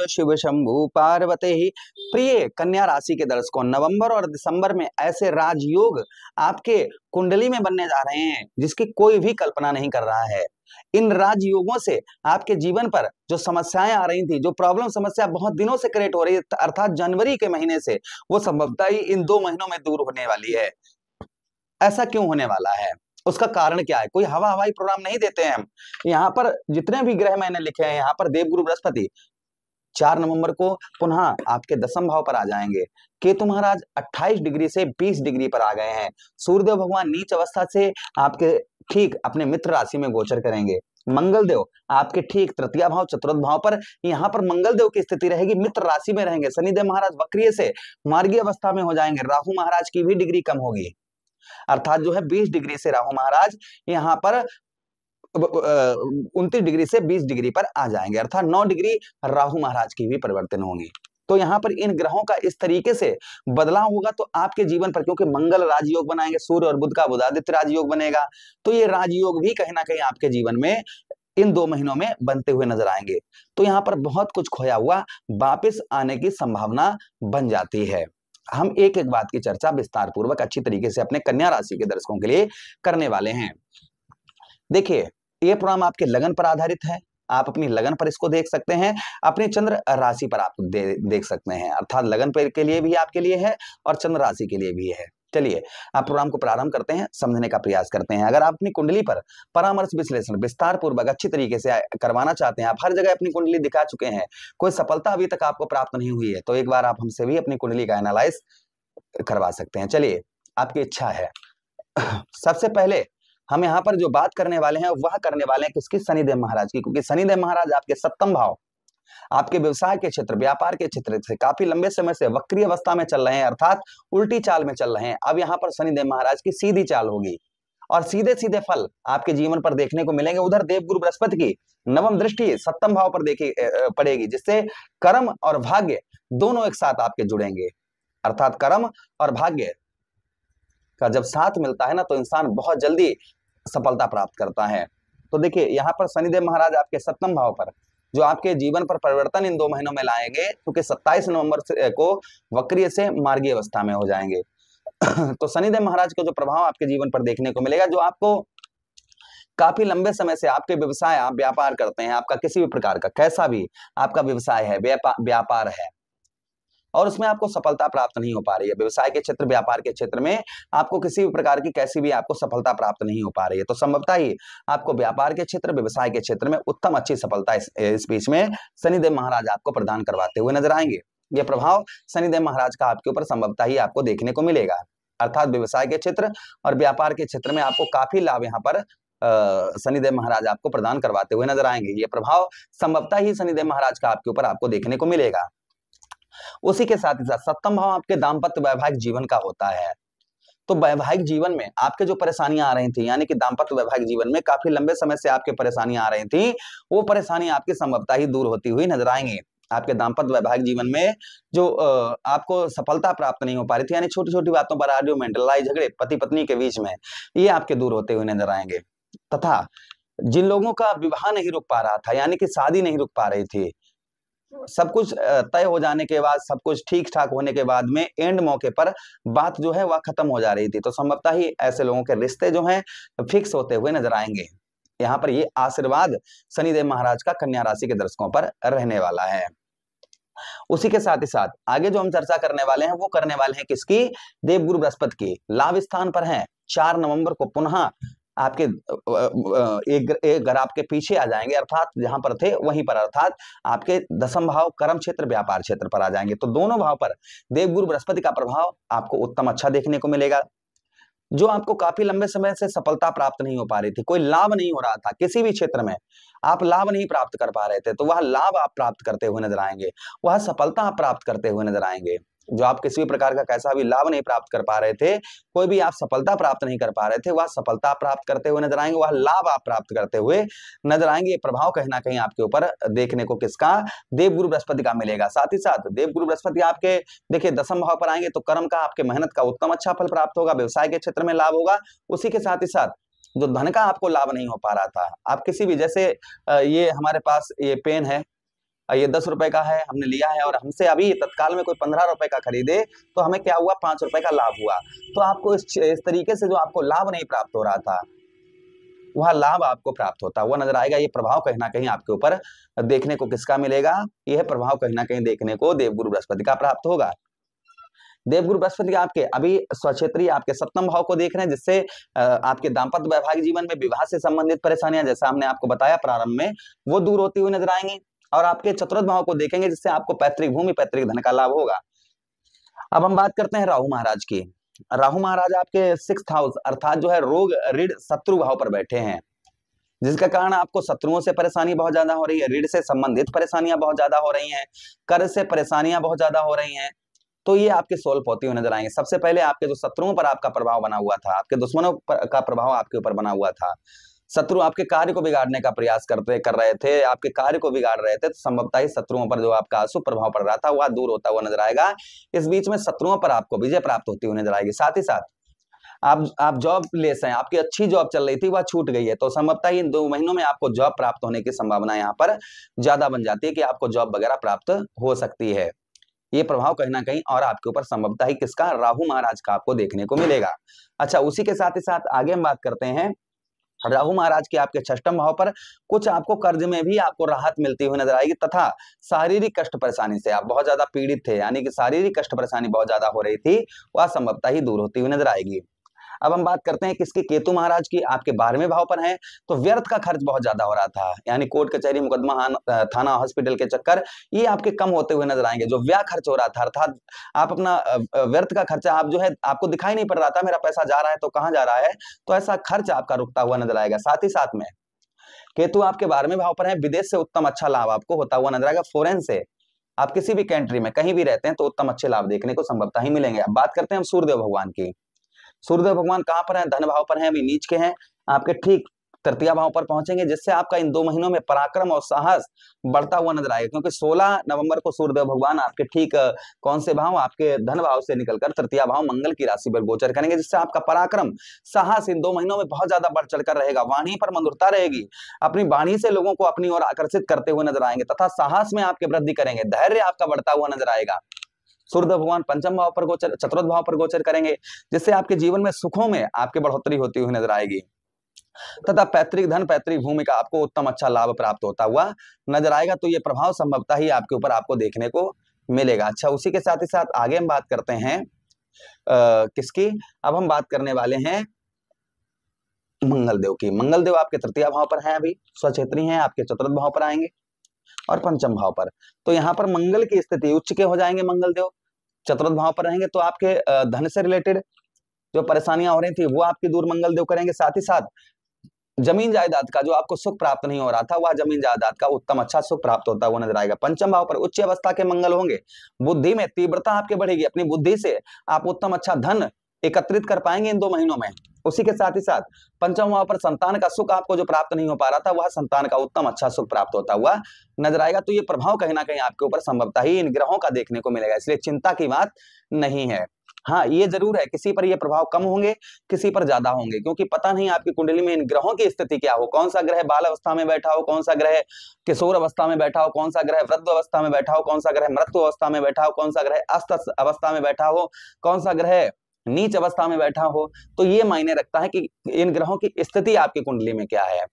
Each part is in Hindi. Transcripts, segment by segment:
शिव शंभु पार्वती ही। प्रिय कन्या राशि के दर्शकों, नवंबर और दिसंबर में ऐसे राजयोग आपके कुंडली में बनने जा रहे हैं जिसकी कोई भी कल्पना नहीं कर रहा है। इन राजयोगों से आपके जीवन पर जो समस्याएं आ रही थी, जो प्रॉब्लम समस्या बहुत दिनों से क्रिएट हो रही है, अर्थात जनवरी के महीने से, वो संभवतः ही इन 2 महीनों में दूर होने वाली है। ऐसा क्यों होने वाला है, उसका कारण क्या है? कोई हवाई प्रोग्राम नहीं देते हैं हम। यहाँ पर जितने भी ग्रह मैंने लिखे हैं, यहाँ पर देवगुरु बृहस्पति 4 नवंबर को पुनः आपके 10वें भाव पर आ जाएंगे। केतु महाराज 28 डिग्री से 20 डिग्री पर आ गए हैं। सूर्यदेव भगवान नीच अवस्था से आपके ठीक अपने मित्र राशि में गोचर करेंगे। मंगल देव आपके ठीक तृतीय भाव चतुर्थ भाव पर, यहाँ पर मंगल देव की स्थिति रहेगी, मित्र राशि में रहेंगे। शनिदेव महाराज वक्रीय से मार्गीय अवस्था में हो जाएंगे। राहु महाराज की भी डिग्री कम होगी, अर्थात जो है 20 डिग्री से राहु महाराज यहाँ पर 29 डिग्री से 20 डिग्री पर आ जाएंगे, अर्थात 9 डिग्री राहु महाराज की भी परिवर्तन होंगी। तो यहाँ पर इन ग्रहों का इस तरीके से बदलाव होगा तो आपके जीवन पर, क्योंकि मंगल राजयोग बनाएंगे, सूर्य और बुध का बुधादित्य राजयोग बनेगा, तो ये राजयोग भी कहीं ना कहीं आपके जीवन में इन 2 महीनों में बनते हुए नजर आएंगे। तो यहाँ पर बहुत कुछ खोया हुआ वापिस आने की संभावना बन जाती है। हम एक एक बात की चर्चा विस्तार पूर्वक अच्छी तरीके से अपने कन्या राशि के दर्शकों के लिए करने वाले हैं। देखिए, ये प्रोग्राम आपके लगन पर आधारित है, आप अपनी लगन पर इसको देख सकते हैं, अपनी चंद्र राशि पर आप देख सकते हैं, अर्थात लगन पर के लिए भी आपके लिए है और चंद्र राशि के लिए भी है। चलिए आप प्रोग्राम को प्रारंभ करते हैं, समझने का प्रयास करते हैं। अगर आप अपनी कुंडली पर परामर्श विश्लेषण विस्तार पूर्वक अच्छी तरीके से करवाना चाहते हैं, आप हर जगह अपनी कुंडली दिखा चुके हैं, कोई सफलता अभी तक आपको प्राप्त नहीं हुई है, तो एक बार आप हमसे भी अपनी कुंडली का एनालाइज करवा सकते हैं। चलिए, आपकी इच्छा है। सबसे पहले हम यहाँ पर जो बात करने वाले हैं वह करने वाले हैं किसकी? शनिदेव महाराज की, क्योंकि शनिदेव महाराज आपके 7वें भाव, आपके व्यवसाय के क्षेत्र, व्यापार के क्षेत्र से काफी लंबे समय से वक्री अवस्था में चल रहे हैं, अर्थात उल्टी चाल में चल रहे हैं। अब यहाँ पर शनिदेव महाराज की सीधी चाल होगी और सीधे सीधे फल आपके जीवन पर देखने को मिलेंगे। उधर देवगुरु बृहस्पति की नवम दृष्टि 7वें भाव पर देखी पड़ेगी, जिससे कर्म और भाग्य दोनों एक साथ आपके जुड़ेंगे, अर्थात कर्म और भाग्य का जब साथ मिलता है ना, तो इंसान बहुत जल्दी सफलता प्राप्त करता है। तो देखिए, यहाँ पर शनिदेव महाराज आपके 7वें भाव पर जो आपके जीवन पर परिवर्तन इन 2 महीनों में लाएंगे, क्योंकि 27 नवंबर को वक्रीय से मार्गीय अवस्था में हो जाएंगे। तो शनिदेव महाराज का जो प्रभाव आपके जीवन पर देखने को मिलेगा, जो आपको काफी लंबे समय से आपके व्यवसाय, आप व्यापार करते हैं, आपका किसी भी प्रकार का कैसा भी आपका व्यवसाय है, व्यापार है, और उसमें आपको सफलता प्राप्त नहीं हो पा रही है, व्यवसाय के क्षेत्र, व्यापार के क्षेत्र में आपको किसी भी प्रकार की कैसी भी आपको सफलता प्राप्त नहीं हो पा रही है, तो संभवतः ही आपको व्यापार के क्षेत्र, व्यवसाय के क्षेत्र में उत्तम अच्छी सफलता इस बीच में शनिदेव महाराज आपको प्रदान करवाते हुए नजर आएंगे। यह प्रभाव शनिदेव महाराज का आपके ऊपर संभवतः ही आपको देखने को मिलेगा, अर्थात व्यवसाय के क्षेत्र और व्यापार के क्षेत्र में आपको काफी लाभ यहाँ पर शनिदेव महाराज आपको प्रदान करवाते हुए नजर आएंगे। ये प्रभाव संभवतः ही शनिदेव महाराज का आपके ऊपर आपको देखने को मिलेगा। उसी के साथ ही साथ 7वां भाव आपके दाम्पत्य वैवाहिक जीवन का होता है। तो वैवाहिक जीवन में आपके जो परेशानियां आ रही थी, यानी कि दाम्पत्य वैवाहिक जीवन में काफी लंबे समय से आपके परेशानियां आ रही थी, वो परेशानी आपकी संभवतः ही दूर होती हुई नजर आएंगी। आपके दाम्पत्य वैवाहिक जीवन में जो आपको सफलता प्राप्त नहीं हो पा रही थी, यानी छोटी छोटी बातों पर आर्ग्यूमेंट, लड़ाई झगड़े पति पत्नी के बीच में, ये आपके दूर होते हुए नजर आएंगे। तथा जिन लोगों का विवाह नहीं रुक पा रहा था, यानी कि शादी नहीं रुक पा रही थी, सब कुछ तय हो जाने के बाद, सब कुछ ठीक ठाक होने के बाद में एंड मौके पर बात जो है वह खत्म हो जा रही थी, तो संभवतः ही ऐसे लोगों के रिश्ते जो हैं फिक्स होते हुए नजर आएंगे। यहाँ पर ये आशीर्वाद शनिदेव महाराज का कन्या राशि के दर्शकों पर रहने वाला है। उसी के साथ ही साथ आगे जो हम चर्चा करने वाले हैं वो करने वाले हैं किसकी? देवगुरु बृहस्पति की। लाभ स्थान पर है, 4 नवंबर को पुनः आपके एक घर आपके पीछे आ जाएंगे, अर्थात जहां पर थे वहीं पर, अर्थात आपके 10वां भाव कर्म क्षेत्र, व्यापार क्षेत्र पर आ जाएंगे। तो दोनों भाव पर देवगुरु बृहस्पति का प्रभाव आपको उत्तम अच्छा देखने को मिलेगा। जो आपको काफी लंबे समय से सफलता प्राप्त नहीं हो पा रही थी, कोई लाभ नहीं हो रहा था किसी भी क्षेत्र में, आप लाभ नहीं प्राप्त कर पा रहे थे, तो वह लाभ आप प्राप्त करते हुए नजर आएंगे, वह सफलता आप प्राप्त करते हुए नजर आएंगे। जो आप किसी भी प्रकार का कैसा भी लाभ नहीं प्राप्त कर पा रहे थे, कोई भी आप सफलता प्राप्त नहीं कर पा रहे थे, वह सफलता प्राप्त करते हुए नजर आएंगे, वह लाभ आप प्राप्त करते हुए नजर आएंगे। ये प्रभाव कहीं ना कहीं आपके ऊपर देखने को किसका? देवगुरु बृहस्पति का मिलेगा। साथ ही साथ देवगुरु बृहस्पति आपके देखिए 10वें भाव पर आएंगे, तो कर्म का, आपके मेहनत का उत्तम अच्छा फल प्राप्त होगा, व्यवसाय के क्षेत्र में लाभ होगा। उसी के साथ ही साथ जो धन का आपको लाभ नहीं हो पा रहा था, आप किसी भी, जैसे ये हमारे पास ये पेन है, ये 10 रुपए का है, हमने लिया है और हमसे अभी तत्काल में कोई 15 रुपए का खरीदे तो हमें क्या हुआ, 5 रुपए का लाभ हुआ। तो आपको इस तरीके से जो आपको लाभ नहीं प्राप्त हो रहा था वह लाभ आपको प्राप्त होता हुआ नजर आएगा। ये प्रभाव कहीं ना कहीं आपके ऊपर देखने को किसका मिलेगा, यह प्रभाव कहीं ना कहीं देखने को देवगुरु बृहस्पति का प्राप्त होगा। देवगुरु बृहस्पति आपके अभी स्वक्षेत्रीय आपके सप्तम भाव को देख रहे हैं, जिससे आपके दाम्पत्य वैवाहिक जीवन में विवाह से संबंधित परेशानियां, जैसा हमने आपको बताया प्रारंभ में, वो दूर होती हुई नजर आएंगी। और आपके चतुर्थ भाव को देखेंगे, जिससे आपको पैतृक भूमि पैतृक धन का लाभ होगा। अब हम बात करते हैं राहु महाराज की। राहु महाराज आपके 6th हाउस अर्थात जो है रोग ऋण शत्रु भाव पर बैठे हैं, जिसका कारण आपको शत्रुओं से परेशानी बहुत ज्यादा हो रही है, ऋण से संबंधित परेशानियां बहुत ज्यादा हो रही हैं, कर्ज से परेशानियां बहुत ज्यादा हो रही हैं। तो ये आपके सोल्व होती हुई नजर आएंगे। सबसे पहले आपके जो शत्रुओं पर आपका प्रभाव बना हुआ था, आपके दुश्मनों का प्रभाव आपके ऊपर बना हुआ था, शत्रु आपके कार्य को बिगाड़ने का प्रयास कर रहे थे, आपके कार्य को बिगाड़ रहे थे, तो संभवतः ही शत्रुओं पर जो आपका अशुभ प्रभाव पड़ रहा था वह दूर होता हुआ नजर आएगा। इस बीच में शत्रुओं पर आपको विजय प्राप्त होती हुई नजर आएगी। साथ ही साथ आप जॉब लेस हैं, आपकी अच्छी जॉब चल रही थी वह छूट गई है, तो संभवतः इन 2 महीनों में आपको जॉब प्राप्त होने की संभावना यहाँ पर ज्यादा बन जाती है कि आपको जॉब वगैरह प्राप्त हो सकती है। ये प्रभाव कहीं ना कहीं और आपके ऊपर संभवतः ही किसका, राहु महाराज का आपको देखने को मिलेगा। अच्छा, उसी के साथ ही साथ आगे हम बात करते हैं राहु महाराज के आपके 6ठ भाव पर कुछ आपको कर्ज में भी आपको राहत मिलती हुई नजर आएगी, तथा शारीरिक कष्ट परेशानी से आप बहुत ज्यादा पीड़ित थे, यानी कि शारीरिक कष्ट परेशानी बहुत ज्यादा हो रही थी, वह संभवतः ही दूर होती हुई नजर आएगी। अब हम बात करते हैं किसकी, केतु महाराज की। आपके 12वें भाव पर हैं, तो व्यर्थ का खर्च बहुत ज्यादा हो रहा था, यानी कोर्ट कचहरी मुकदमा थाना हॉस्पिटल के चक्कर ये आपके कम होते हुए नजर आएंगे। जो व्यय खर्च हो रहा था, अर्थात आप अपना व्यर्थ का खर्चा आप जो है आपको दिखाई नहीं पड़ रहा था, मेरा पैसा जा रहा है तो कहाँ जा रहा है, तो ऐसा खर्च आपका रुकता हुआ नजर आएगा। साथ ही साथ में केतु आपके 12वें भाव पर है, विदेश से उत्तम अच्छा लाभ आपको होता हुआ नजर आएगा। फॉरेन से आप किसी भी कंट्री में कहीं भी रहते हैं तो उत्तम अच्छे लाभ देखने को संभवतः ही मिलेंगे। अब बात करते हैं हम सूर्यदेव भगवान की। सूर्यदेव भगवान कहां पर हैं, धन भाव पर हैं, अभी नीच के हैं, आपके ठीक तृतीय भाव पर पहुंचेंगे, जिससे आपका इन 2 महीनों में पराक्रम और साहस बढ़ता हुआ नजर आएगा। क्योंकि 16 नवंबर को सूर्यदेव भगवान आपके ठीक कौन से भाव, आपके धन भाव से निकलकर तृतीय भाव मंगल की राशि पर गोचर करेंगे, जिससे आपका पराक्रम साहस इन 2 महीनों में बहुत ज्यादा बढ़ चढ़कर रहेगा। वाणी पर मधुरता रहेगी, अपनी वाणी से लोगों को अपनी ओर आकर्षित करते हुए नजर आएंगे, तथा साहस में आपके वृद्धि करेंगे, धैर्य आपका बढ़ता हुआ नजर आएगा। सूर्यदेव भगवान 5म भाव पर गोचर, चतुर्थ भाव पर गोचर करेंगे, जिससे आपके जीवन में सुखों में आपके बढ़ोतरी होती हुई नजर आएगी, तथा पैतृक धन पैतृक भूमि का आपको उत्तम अच्छा लाभ प्राप्त होता हुआ नजर आएगा। तो ये प्रभाव संभवतः ही आपके ऊपर आपको देखने को मिलेगा। अच्छा, उसी के साथ ही साथ आगे हम बात करते हैं किसकी, अब हम बात करने वाले हैं मंगलदेव की। मंगलदेव आपके तृतीय भाव पर हैं, अभी स्वक्षेत्री हैं, आपके चतुर्थ भाव पर आएंगे और 5म भाव पर। तो यहाँ पर मंगल की स्थिति उच्च के हो जाएंगे, मंगलदेव चतुर्थ भाव पर रहेंगे, तो आपके धन से रिलेटेड जो परेशानियां हो रही थी वो आपकी दूर मंगलदेव करेंगे। साथ ही साथ जमीन जायदाद का जो आपको सुख प्राप्त नहीं हो रहा था, वह जमीन जायदाद का उत्तम अच्छा सुख प्राप्त होता हुआ नजर आएगा। 5म भाव पर उच्च अवस्था के मंगल होंगे, बुद्धि में तीव्रता आपके बढ़ेगी, अपनी बुद्धि से आप उत्तम अच्छा धन एकत्रित कर पाएंगे इन 2 महीनों में। उसी के साथ ही साथ 5म भाव पर संतान का सुख आपको जो प्राप्त नहीं हो पा रहा था, वह संतान का उत्तम अच्छा सुख प्राप्त होता हुआ नजर आएगा। तो ये प्रभाव कहीं ना कहीं आपके ऊपर संभवतः ही इन ग्रहों का देखने को मिलेगा, इसलिए चिंता की बात नहीं है। हाँ, ये जरूर है किसी पर ये प्रभाव कम होंगे, किसी पर ज्यादा होंगे, क्योंकि पता नहीं आपकी कुंडली में इन ग्रहों की स्थिति क्या हो, कौन सा ग्रह बाल अवस्था में बैठा हो, कौन सा ग्रह किशोर अवस्था में बैठा हो, कौन सा ग्रह वृद्ध अवस्था में बैठा हो, कौन सा ग्रह मृत्यु अवस्था में बैठा हो, कौन सा ग्रह अस्त अवस्था में बैठा हो, कौन सा ग्रह नीच अवस्था में बैठा हो। तो ये मायने रखता है कि इन ग्रहों की स्थिति आपकी कुंडली में क्या है।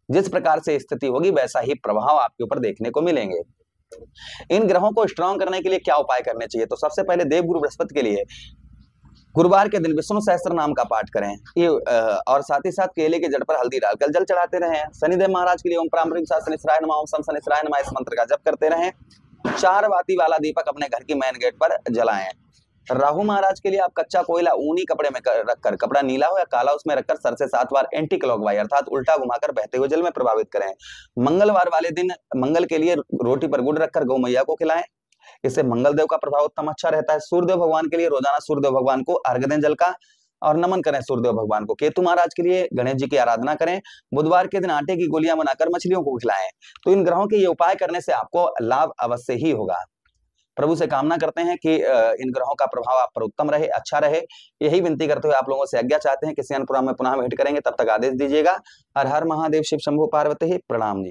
जिस प्रकार से स्थिति होगी वैसा ही प्रभाव आपके ऊपर देखने को मिलेंगे। इन ग्रहों को स्ट्रॉन्ग करने के लिए क्या उपाय करने चाहिए, तो सबसे पहले देवगुरु बृहस्पति के लिए गुरुवार के दिन विष्णु सहस्त्र नाम का पाठ करें, ये और साथ ही साथ केले के जड़ पर हल्दी डालकर जल चढ़ाते रहें। शनिदेव महाराज के लिए ओम प्रांबरिक शनिश्चराय नमः, ओम शम शनिश्चराय नमः इस मंत्र का जप करते रहें। 4 बाती वाला दीपक अपने घर की मेन गेट पर जलाएं। राहु महाराज के लिए आप कच्चा कोयला ऊनी कपड़े में रखकर, कपड़ा नीला हो या काला, उसमें रखकर सर से 7 बार एंटी क्लॉकवाइज अर्थात उल्टा घुमाकर बहते हुए जल में प्रभावित करें। मंगलवार वाले दिन मंगल के लिए रोटी पर गुड़ रखकर गौ मैया को खिलाएं, इससे मंगलदेव का प्रभाव उत्तम अच्छा रहता है। सूर्यदेव भगवान के लिए रोजाना सूर्यदेव भगवान को अर्घ्य दें जल का और नमन करें सूर्यदेव भगवान को। केतु महाराज के लिए गणेश जी की आराधना करें। बुधवार के दिन आटे की गोलियां बनाकर मछलियों को खिलाएं। तो इन ग्रहों के ये उपाय करने से आपको लाभ अवश्य ही होगा। प्रभु से कामना करते हैं कि इन ग्रहों का प्रभाव आप पर उत्तम रहे, अच्छा रहे। यही विनती करते हुए आप लोगों से आज्ञा चाहते हैं। किसी अन्य प्रोग्राम में पुनः भेंट करेंगे, तब तक आदेश दीजिएगा। हर हर महादेव, शिव शंभु पार्वती, प्रणाम जी।